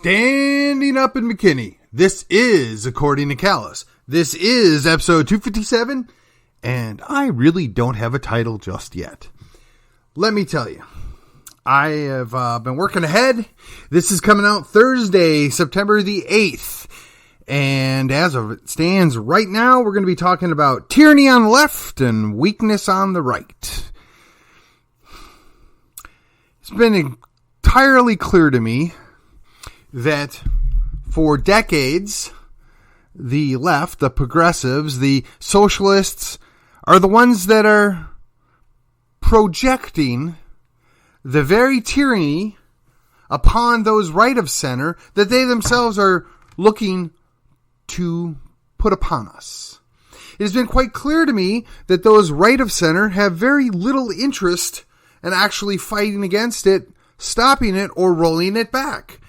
Standing up in McKinney. This is According to Callus. This is episode 257, and I really don't have a title just yet. Let me tell you, I have been working ahead. This is coming out Thursday, September the 8th. And as of it stands right now, we're going to be talking about tyranny on the left and weakness on the right. It's been entirely clear to me that for decades, the left, the progressives, the socialists are the ones that are projecting the very tyranny upon those right of center that they themselves are looking to put upon us. It has been quite clear to me that those right of center have very little interest in actually fighting against it, stopping it, or rolling it back.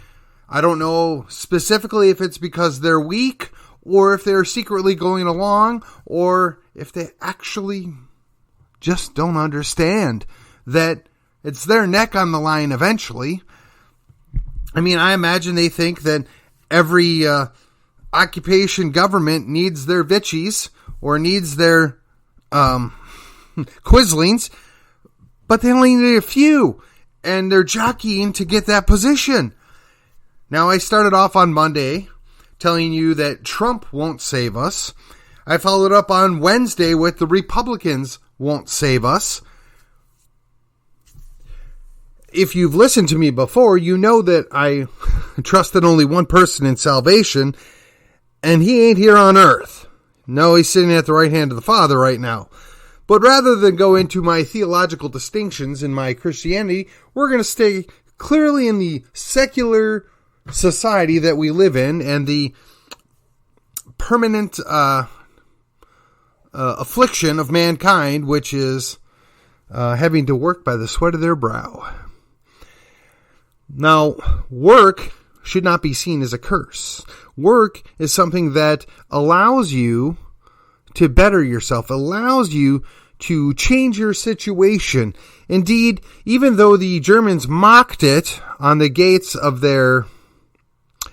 I don't know specifically if it's because they're weak, or if they're secretly going along, or if they actually just don't understand that it's their neck on the line eventually. I mean, I imagine they think that every occupation government needs their Vichy's or needs their Quislings, but they only need a few, and they're jockeying to get that position. Now, I started off on Monday telling you that Trump won't save us. I followed up on Wednesday with the Republicans won't save us. If you've listened to me before, you know that I trusted only one person in salvation, and he ain't here on earth. No, he's sitting at the right hand of the Father right now. But rather than go into my theological distinctions in my Christianity, we're going to stay clearly in the secular society that we live in and the permanent affliction of mankind, which is having to work by the sweat of their brow. Now, work should not be seen as a curse. Work is something that allows you to better yourself, allows you to change your situation. Indeed, even though the Germans mocked it on the gates of their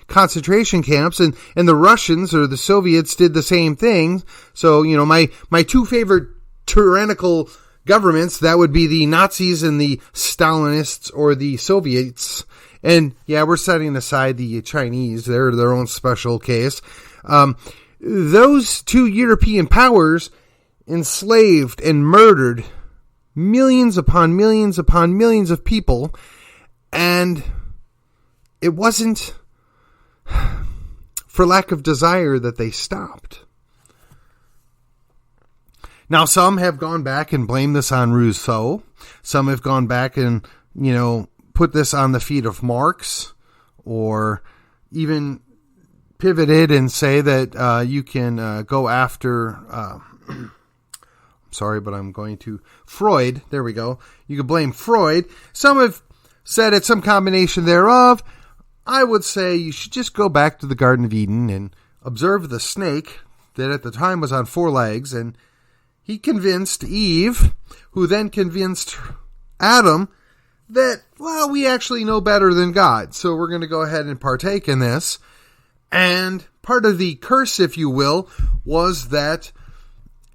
concentration camps, and the Russians or the Soviets did the same thing. So, you know, my two favorite tyrannical governments, that would be the Nazis and the Stalinists or the Soviets. And yeah, we're setting aside the Chinese. They're their own special case. Those two European powers enslaved and murdered millions upon millions upon millions of people. And it wasn't for lack of desire that they stopped. Now, some have gone back and blamed this on Rousseau. Some have gone back and, put this on the feet of Marx, or even pivoted and say that you can go after, I'm sorry, but I'm going to Freud. There we go. You can blame Freud. Some have said it's some combination thereof. I would say you should just go back to the Garden of Eden and observe the snake that at the time was on 4 legs, and he convinced Eve, who then convinced Adam that, well, we actually know better than God, so we're going to go ahead and partake in this. And part of the curse, if you will, was that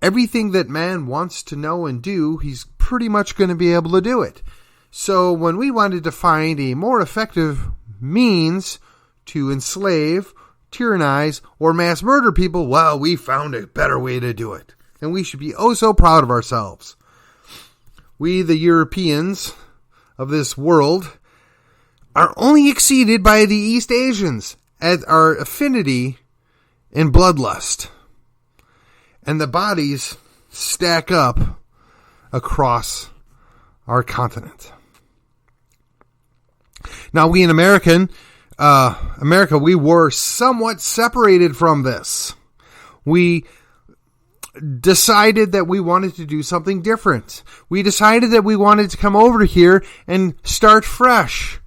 everything that man wants to know and do, he's pretty much going to be able to do it. So when we wanted to find a more effective means to enslave, tyrannize, or mass murder people, well, we found a better way to do it. And we should be oh so proud of ourselves. We, the Europeans of this world, are only exceeded by the East Asians at our affinity in bloodlust. And the bodies stack up across our continent. Now, we in America, we were somewhat separated from this. We decided that we wanted to do something different. We decided that we wanted to come over here and start fresh.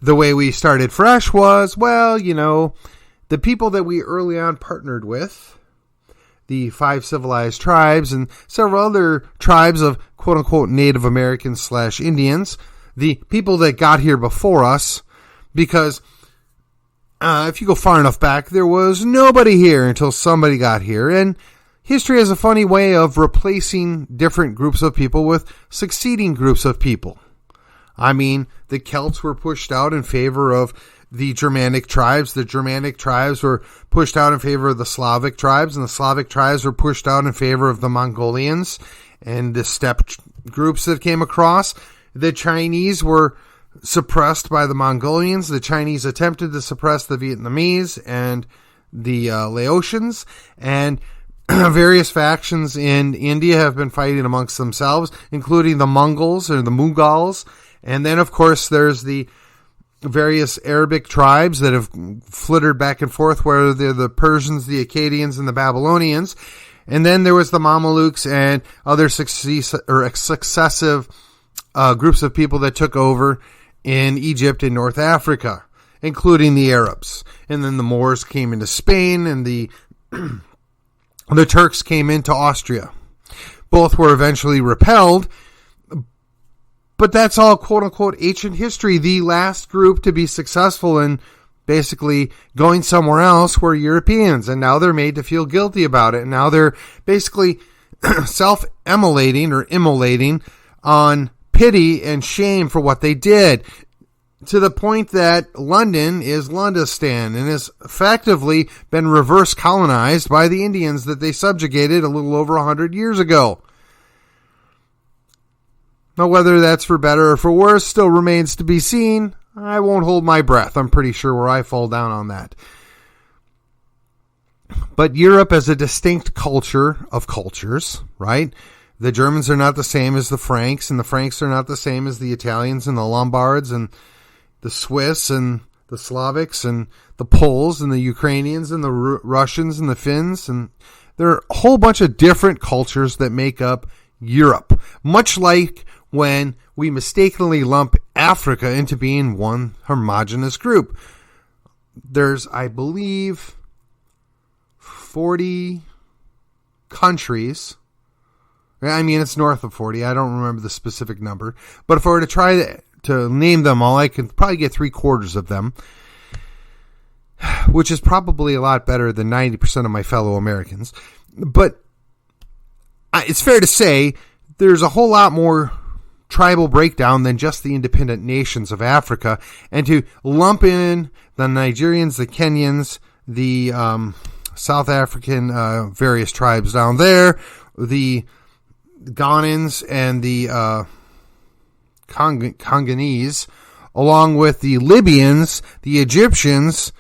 The way we started fresh was, well, the people that we early on partnered with, the 5 civilized tribes and several other tribes of quote-unquote Native Americans / Indians, the people that got here before us, because if you go far enough back, there was nobody here until somebody got here. And history has a funny way of replacing different groups of people with succeeding groups of people. I mean, the Celts were pushed out in favor of the Germanic tribes. The Germanic tribes were pushed out in favor of the Slavic tribes, and the Slavic tribes were pushed out in favor of the Mongolians and the steppe groups that came across. The Chinese were suppressed by the Mongolians. The Chinese attempted to suppress the Vietnamese and the Laotians, and various factions in India have been fighting amongst themselves, including the Mongols or the Mughals. And then, of course, there's the various Arabic tribes that have flittered back and forth, where they're the Persians, the Akkadians, and the Babylonians. And then there was the Mamelukes and other successive groups of people that took over in Egypt and North Africa, including the Arabs. And then the Moors came into Spain, and the Turks came into Austria. Both were eventually repelled, but that's all quote-unquote ancient history. The last group to be successful in basically going somewhere else were Europeans, and now they're made to feel guilty about it. And now they're basically self-immolating or immolating on pity and shame for what they did, to the point that London is Londistan and has effectively been reverse colonized by the Indians that they subjugated a little over 100 years ago. Now, whether that's for better or for worse still remains to be seen. I won't hold my breath. I'm pretty sure where I fall down on that. But Europe as a distinct culture of cultures, right? The Germans are not the same as the Franks, and the Franks are not the same as the Italians and the Lombards and the Swiss and the Slavics and the Poles and the Ukrainians and the Russians and the Finns. And there are a whole bunch of different cultures that make up Europe, much like when we mistakenly lump Africa into being one homogeneous group. There's, I believe, 40 countries. I mean, it's north of 40. I don't remember the specific number. But if I were to try to name them all, I could probably get 3/4 of them, which is probably a lot better than 90% of my fellow Americans. But it's fair to say there's a whole lot more tribal breakdown than just the independent nations of Africa. And to lump in the Nigerians, the Kenyans, the South African various tribes down there, the Ghanans and the Congolese, along with the Libyans, the Egyptians,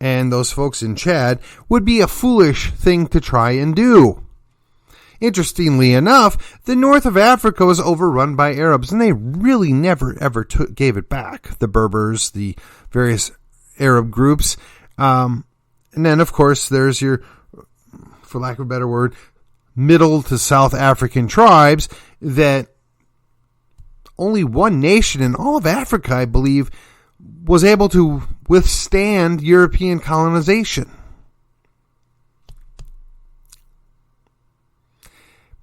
and those folks in Chad, would be a foolish thing to try and do. Interestingly enough, the north of Africa was overrun by Arabs, and they really never, ever gave it back. The Berbers, the various Arab groups. And then, of course, there's your, for lack of a better word, Middle to South African tribes that only one nation in all of Africa, I believe, was able to withstand European colonization.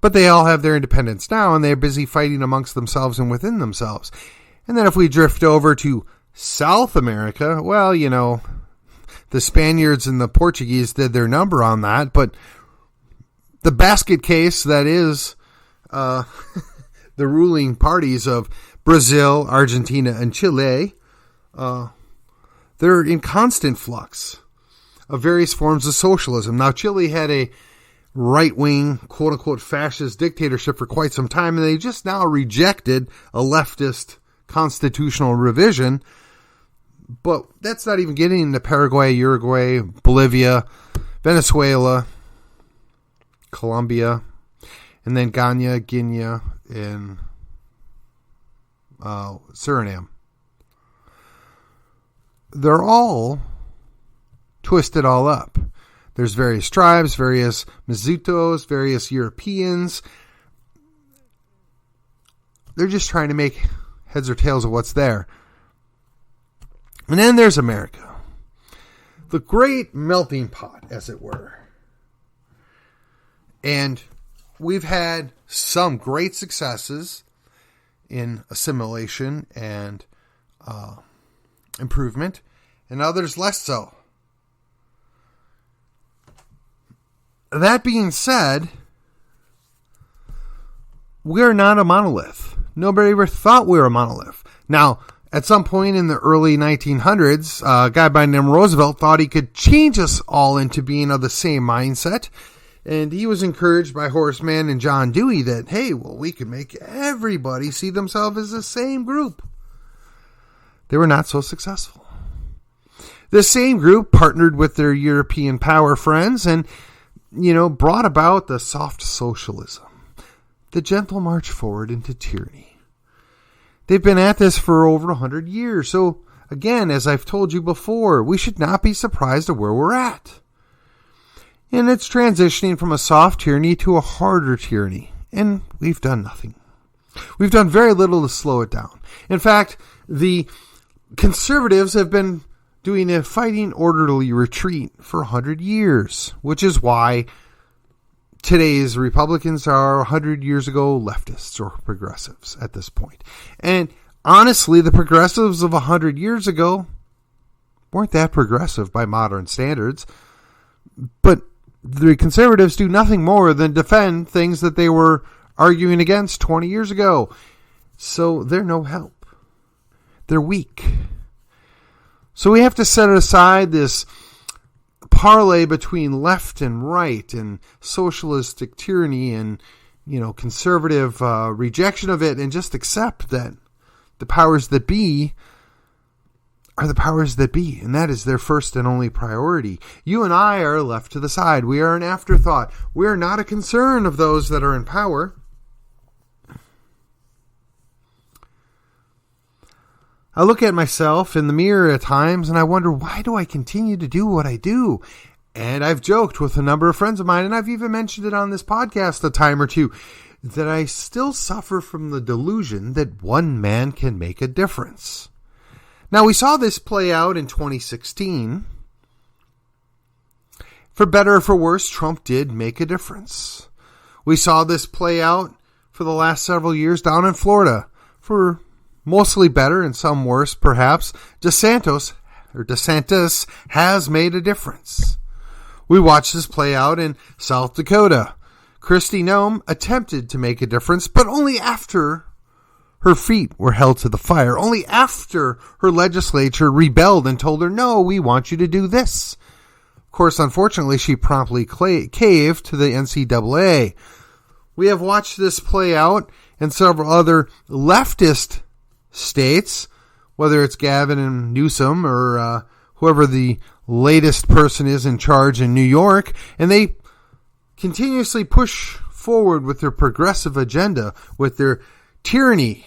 But they all have their independence now, and they're busy fighting amongst themselves and within themselves. And then if we drift over to South America, well, you know, the Spaniards and the Portuguese did their number on that, but the basket case that is the ruling parties of Brazil, Argentina, and Chile, they're in constant flux of various forms of socialism. Now, Chile had a right-wing, quote-unquote, fascist dictatorship for quite some time, and they just now rejected a leftist constitutional revision. But that's not even getting into Paraguay, Uruguay, Bolivia, Venezuela, Colombia, and then Ghana, Guinea, and Suriname. They're all twisted all up. There's various tribes, various Mazutos, various Europeans. They're just trying to make heads or tails of what's there. And then there's America. The great melting pot, as it were. And we've had some great successes in assimilation and improvement. and others less so. That being said, we're not a monolith. Nobody ever thought we were a monolith. Now, at some point in the early 1900s, a guy by the name of Roosevelt thought he could change us all into being of the same mindset. And he was encouraged by Horace Mann and John Dewey that, hey, well, we can make everybody see themselves as the same group. They were not so successful. The same group partnered with their European power friends and, brought about the soft socialism, the gentle march forward into tyranny. They've been at this for over 100 years. So, again, as I've told you before, we should not be surprised at where we're at. And it's transitioning from a soft tyranny to a harder tyranny. And we've done nothing. We've done very little to slow it down. In fact, the conservatives have been doing a fighting orderly retreat for 100 years, which is why today's Republicans are 100 years ago leftists or progressives at this point. And honestly, the progressives of 100 years ago weren't that progressive by modern standards. But the conservatives do nothing more than defend things that they were arguing against 20 years ago. So they're no help. They're weak. So we have to set aside this parlay between left and right and socialistic tyranny and, conservative rejection of it, and just accept that the powers that be are the powers that be, and that is their first and only priority. You and I are left to the side. We are an afterthought. We are not a concern of those that are in power. I look at myself in the mirror at times and I wonder, why do I continue to do what I do? And I've joked with a number of friends of mine, and I've even mentioned it on this podcast a time or two, that I still suffer from the delusion that one man can make a difference. Now, we saw this play out in 2016. For better or for worse, Trump did make a difference. We saw this play out for the last several years down in Florida. For mostly better and some worse, perhaps, DeSantis has made a difference. We watched this play out in South Dakota. Kristi Noem attempted to make a difference, but only after her feet were held to the fire, only after her legislature rebelled and told her, no, we want you to do this. Of course, unfortunately, she promptly caved to the NCAA. We have watched this play out in several other leftist states, whether it's Gavin and Newsom or whoever the latest person is in charge in New York, and they continuously push forward with their progressive agenda, with their tyranny,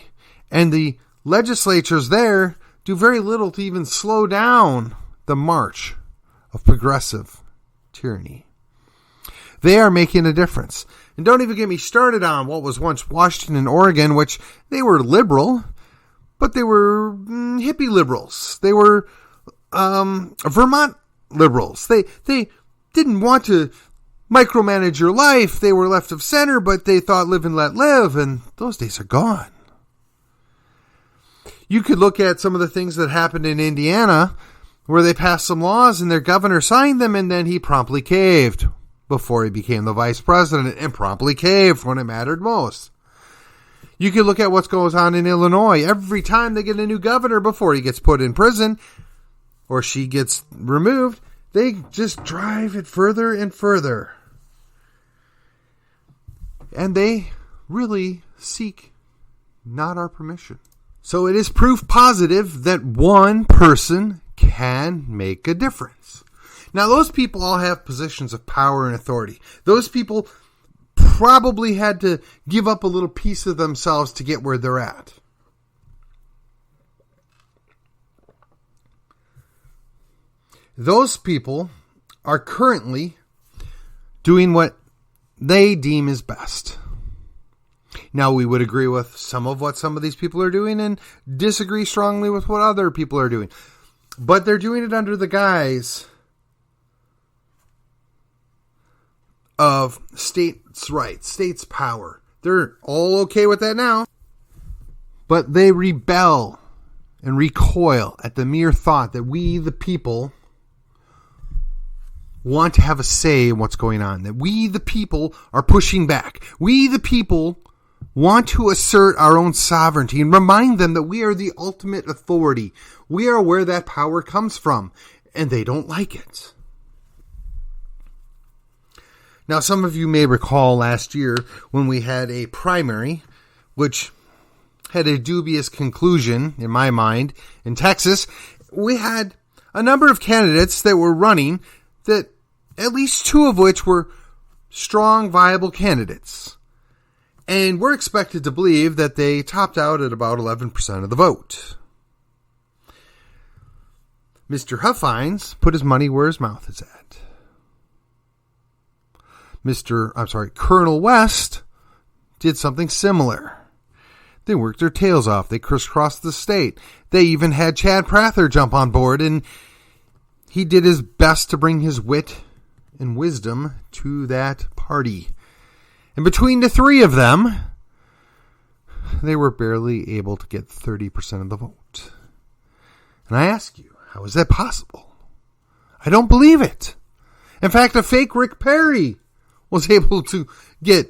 and the legislatures there do very little to even slow down the march of progressive tyranny. They are making a difference. And don't even get me started on what was once Washington and Oregon, which they were liberal, but they were hippie liberals. They were Vermont liberals. They didn't want to micromanage your life. They were left of center, but they thought live and let live, and those days are gone. You could look at some of the things that happened in Indiana where they passed some laws and their governor signed them, and then he promptly caved before he became the vice president, and promptly caved when it mattered most. You could look at what's going on in Illinois. Every time they get a new governor, before he gets put in prison or she gets removed, they just drive it further and further. And they really seek not our permission. So it is proof positive that one person can make a difference. Now, those people all have positions of power and authority. Those people probably had to give up a little piece of themselves to get where they're at. Those people are currently doing what they deem is best. Now, we would agree with some of what some of these people are doing and disagree strongly with what other people are doing. But they're doing it under the guise of states' rights, states' power. They're all okay with that now. But they rebel and recoil at the mere thought that we, the people, want to have a say in what's going on, that we, the people, are pushing back. We, the people, want to assert our own sovereignty and remind them that we are the ultimate authority. We are where that power comes from, and they don't like it. Now, some of you may recall last year when we had a primary, which had a dubious conclusion, in my mind, in Texas. We had a number of candidates that were running, that at least two of which were strong, viable candidates. And we're expected to believe that they topped out at about 11% of the vote. Mr. Huffines put his money where his mouth is at. Colonel West did something similar. They worked their tails off. They crisscrossed the state. They even had Chad Prather jump on board, and he did his best to bring his wit and wisdom to that party. And between the three of them, they were barely able to get 30% of the vote. And I ask you, how is that possible? I don't believe it. In fact, a fake Rick Perry was able to get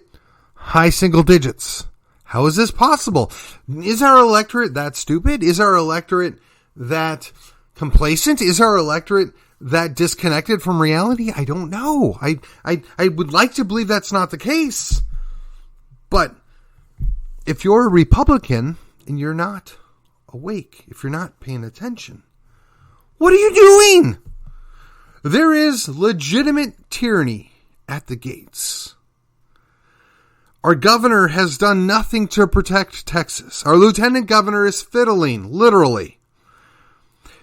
high single digits. How is this possible? Is our electorate that stupid? Is our electorate that complacent? Is our electorate that disconnected from reality? I don't know. I would like to believe that's not the case. But if you're a Republican and you're not awake, if you're not paying attention, what are you doing? There is legitimate tyranny at the gates. Our governor has done nothing to protect Texas. Our lieutenant governor is fiddling, literally.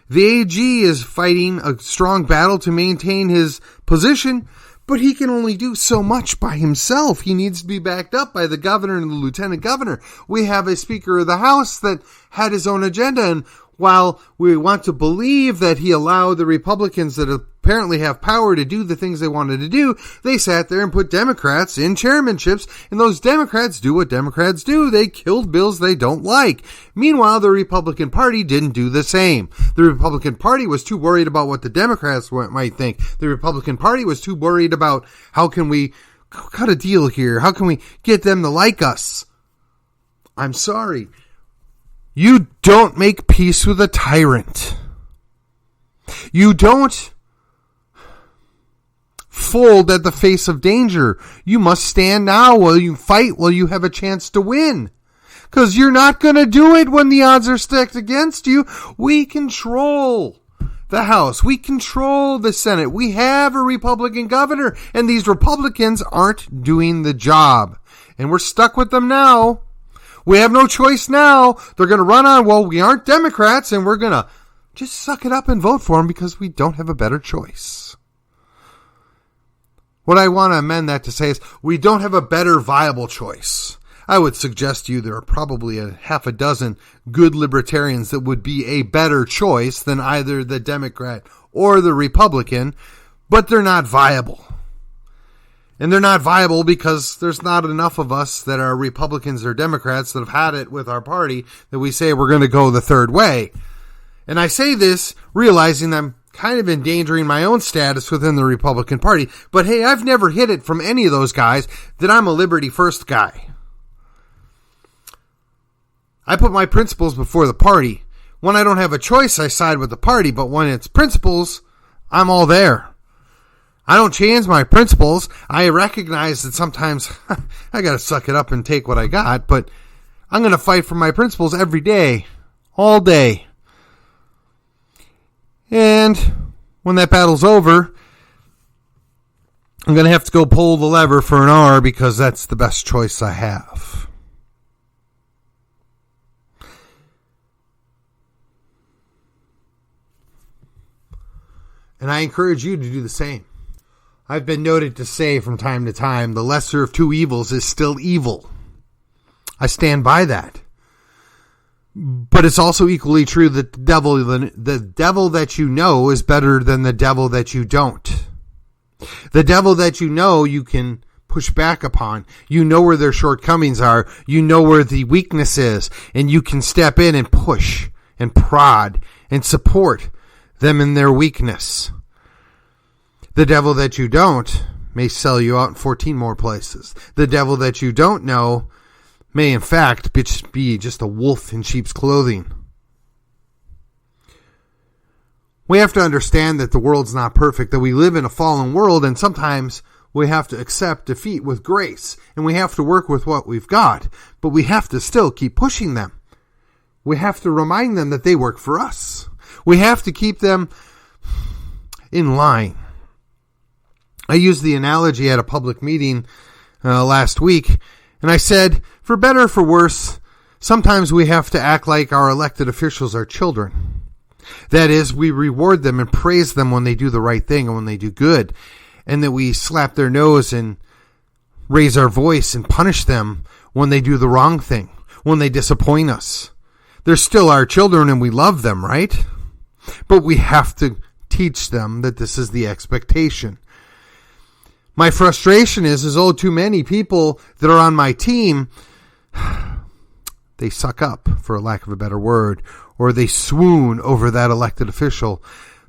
The AG is fighting a strong battle to maintain his position, but he can only do so much by himself. He needs to be backed up by the governor and the lieutenant governor. We have a Speaker of the House that had his own agenda, and while we want to believe that he allowed the Republicans that apparently have power to do the things they wanted to do, they sat there and put Democrats in chairmanships, and those Democrats do what Democrats do. They killed bills they don't like. Meanwhile, the Republican Party didn't do the same. The Republican Party was too worried about what the Democrats might think. The Republican Party was too worried about how can we cut a deal here? How can we get them to like us? I'm sorry. You don't make peace with a tyrant. You don't fold at the face of danger. You must stand now while you fight, while you have a chance to win. Because you're not going to do it when the odds are stacked against you. We control the House. We control the Senate. We have a Republican governor, and these Republicans aren't doing the job. And we're stuck with them now. We have no choice now. They're going to run on, well, we aren't Democrats, and we're going to just suck it up and vote for them because we don't have a better choice. What I want to amend that to say is we don't have a better viable choice. I would suggest to you there are probably a half a dozen good libertarians that would be a better choice than either the Democrat or the Republican, but they're not viable. And they're not viable because there's not enough of us that are Republicans or Democrats that have had it with our party that we say we're going to go the third way. And I say this realizing I'm kind of endangering my own status within the Republican Party. But hey, I've never hid it from any of those guys that I'm a Liberty First guy. I put my principles before the party. When I don't have a choice, I side with the party. But when it's principles, I'm all there. I don't change my principles. I recognize that sometimes I got to suck it up and take what I got, but I'm going to fight for my principles every day, all day. And when that battle's over, I'm going to have to go pull the lever for an hour because that's the best choice I have. And I encourage you to do the same. I've been noted to say from time to time, the lesser of two evils is still evil. I stand by that. But it's also equally true that the devil that you know is better than the devil that you don't. The devil that you know you can push back upon. You know where their shortcomings are. You know where the weakness is. And you can step in and push and prod and support them in their weakness. The devil that you don't may sell you out in 14 more places. The devil that you don't know may in fact be just a wolf in sheep's clothing. We have to understand that the world's not perfect, that we live in a fallen world, and sometimes we have to accept defeat with grace, and we have to work with what we've got, but we have to still keep pushing them. We have to remind them that they work for us. We have to keep them in line. I used the analogy at a public meeting last week, and I said, for better or for worse, sometimes we have to act like our elected officials are children. That is, we reward them and praise them when they do the right thing and when they do good, and that we slap their nose and raise our voice and punish them when they do the wrong thing, when they disappoint us. They're still our children and we love them, right? But we have to teach them that this is the expectation. My frustration is too many people that are on my team, they suck up, for lack of a better word, or they swoon over that elected official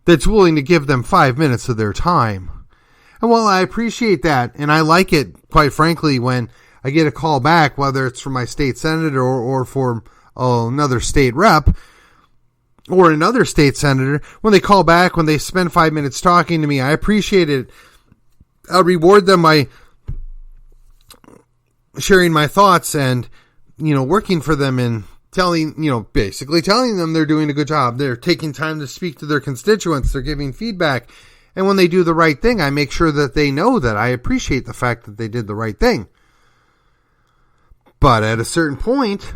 that's willing to give them 5 minutes of their time. And while I appreciate that, and I like it, quite frankly, when I get a call back, whether it's from my state senator or from another state rep or another state senator, when they call back, when they spend 5 minutes talking to me, I appreciate it. I'll reward them by sharing my thoughts and, working for them and basically telling them they're doing a good job. They're taking time to speak to their constituents. They're giving feedback. And when they do the right thing, I make sure that they know that I appreciate the fact that they did the right thing. But at a certain point,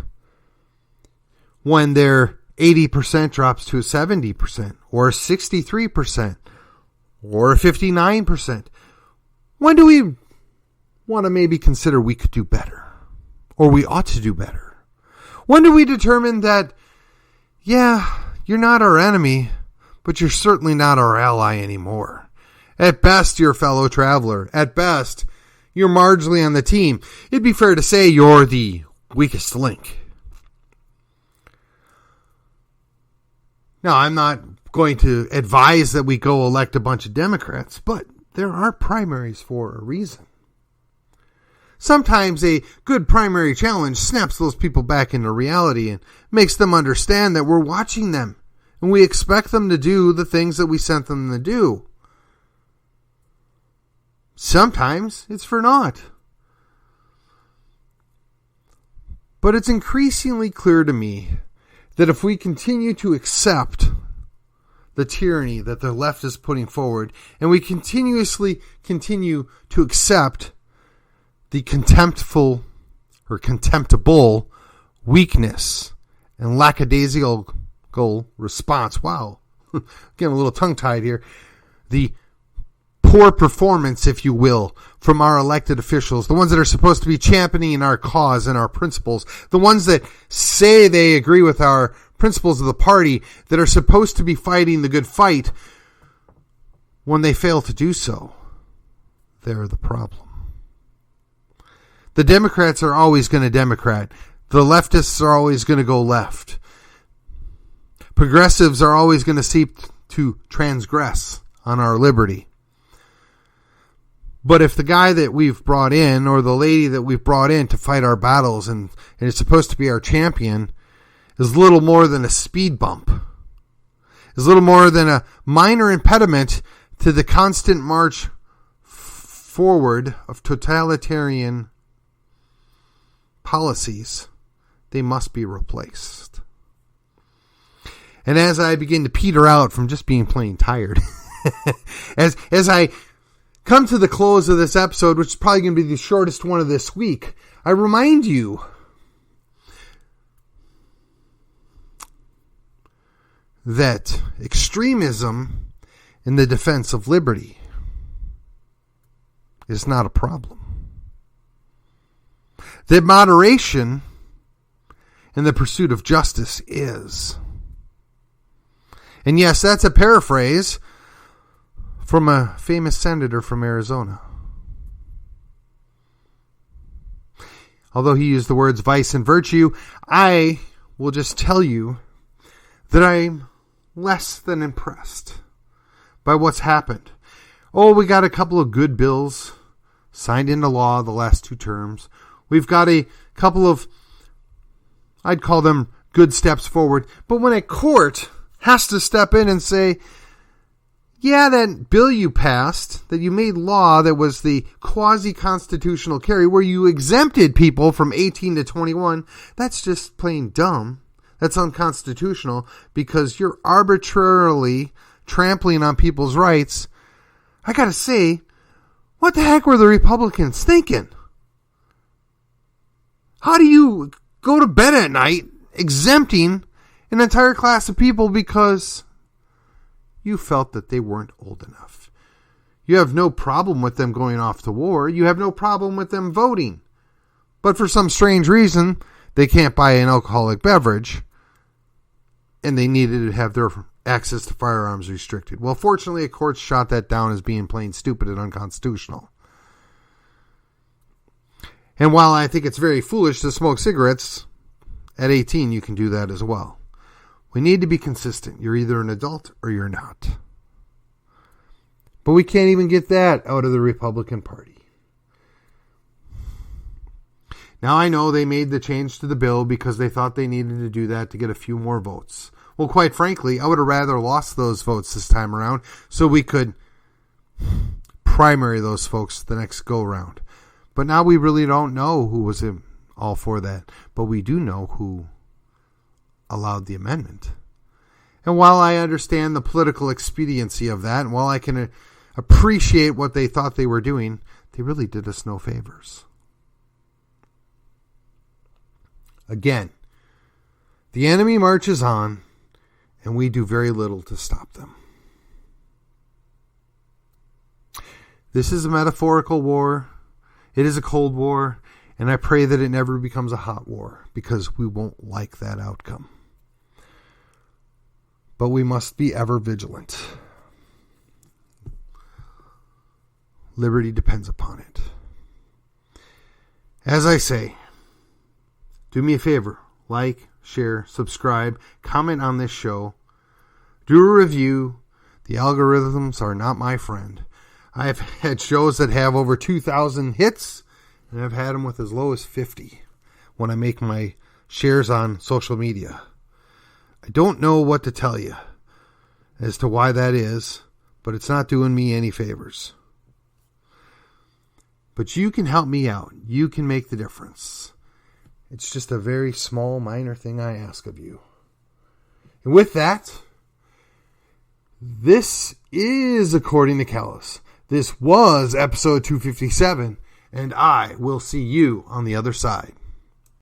when their 80% drops to a 70% or a 63% or a 59%, when do we want to maybe consider we could do better or we ought to do better? When do we determine that, you're not our enemy, but you're certainly not our ally anymore? At best, you're a fellow traveler. At best, you're marginally on the team. It'd be fair to say you're the weakest link. Now, I'm not going to advise that we go elect a bunch of Democrats, but there are primaries for a reason. Sometimes a good primary challenge snaps those people back into reality and makes them understand that we're watching them and we expect them to do the things that we sent them to do. Sometimes it's for naught. But it's increasingly clear to me that if we continue to accept the tyranny that the left is putting forward, and we continuously continue to accept the contemptible weakness and lackadaisical response. Wow. Getting a little tongue-tied here. The poor performance, if you will, from our elected officials, the ones that are supposed to be championing our cause and our principles, the ones that say they agree with our principles of the party, that are supposed to be fighting the good fight, when they fail to do so, they're the problem. The Democrats are always going to Democrat. The leftists are always going to go left. Progressives are always going to seek to transgress on our liberty. But if the guy that we've brought in, or the lady that we've brought in to fight our battles and is supposed to be our champion, is little more than a speed bump, is little more than a minor impediment to the constant march forward of totalitarian policies, they must be replaced. And as I begin to peter out from just being plain tired, as I come to the close of this episode, which is probably going to be the shortest one of this week, I remind you that extremism in the defense of liberty is not a problem. That moderation in the pursuit of justice is. And yes, that's a paraphrase from a famous senator from Arizona. Although he used the words vice and virtue, I will just tell you that I'm less than impressed by what's happened. Oh, we got a couple of good bills signed into law the last 2 terms. We've got a couple of, I'd call them good steps forward. But when a court has to step in and say, yeah, that bill you passed, that you made law, that was the quasi-constitutional carry, where you exempted people from 18 to 21, that's just plain dumb. That's unconstitutional because you're arbitrarily trampling on people's rights. I gotta say, what the heck were the Republicans thinking? How do you go to bed at night exempting an entire class of people because you felt that they weren't old enough? You have no problem with them going off to war. You have no problem with them voting. But for some strange reason, they can't buy an alcoholic beverage, and they needed to have their access to firearms restricted. Well, fortunately, a court shot that down as being plain stupid and unconstitutional. And while I think it's very foolish to smoke cigarettes, at 18 you can do that as well. We need to be consistent. You're either an adult or you're not. But we can't even get that out of the Republican Party. Now I know they made the change to the bill because they thought they needed to do that to get a few more votes. Well, quite frankly, I would have rather lost those votes this time around so we could primary those folks the next go round. But now we really don't know who was all for that. But we do know who allowed the amendment. And while I understand the political expediency of that, and while I can appreciate what they thought they were doing, they really did us no favors. Again, the enemy marches on, and we do very little to stop them. This is a metaphorical war. It is a cold war, and I pray that it never becomes a hot war, because we won't like that outcome. But we must be ever vigilant. Liberty depends upon it. As I say, do me a favor. Like, share, subscribe, comment on this show. Do a review. The algorithms are not my friend. I've had shows that have over 2,000 hits, and I've had them with as low as 50 when I make my shares on social media. I don't know what to tell you as to why that is, but it's not doing me any favors. But you can help me out. You can make the difference. It's just a very small, minor thing I ask of you. And with that, this is According to Callus. This was episode 257, and I will see you on the other side.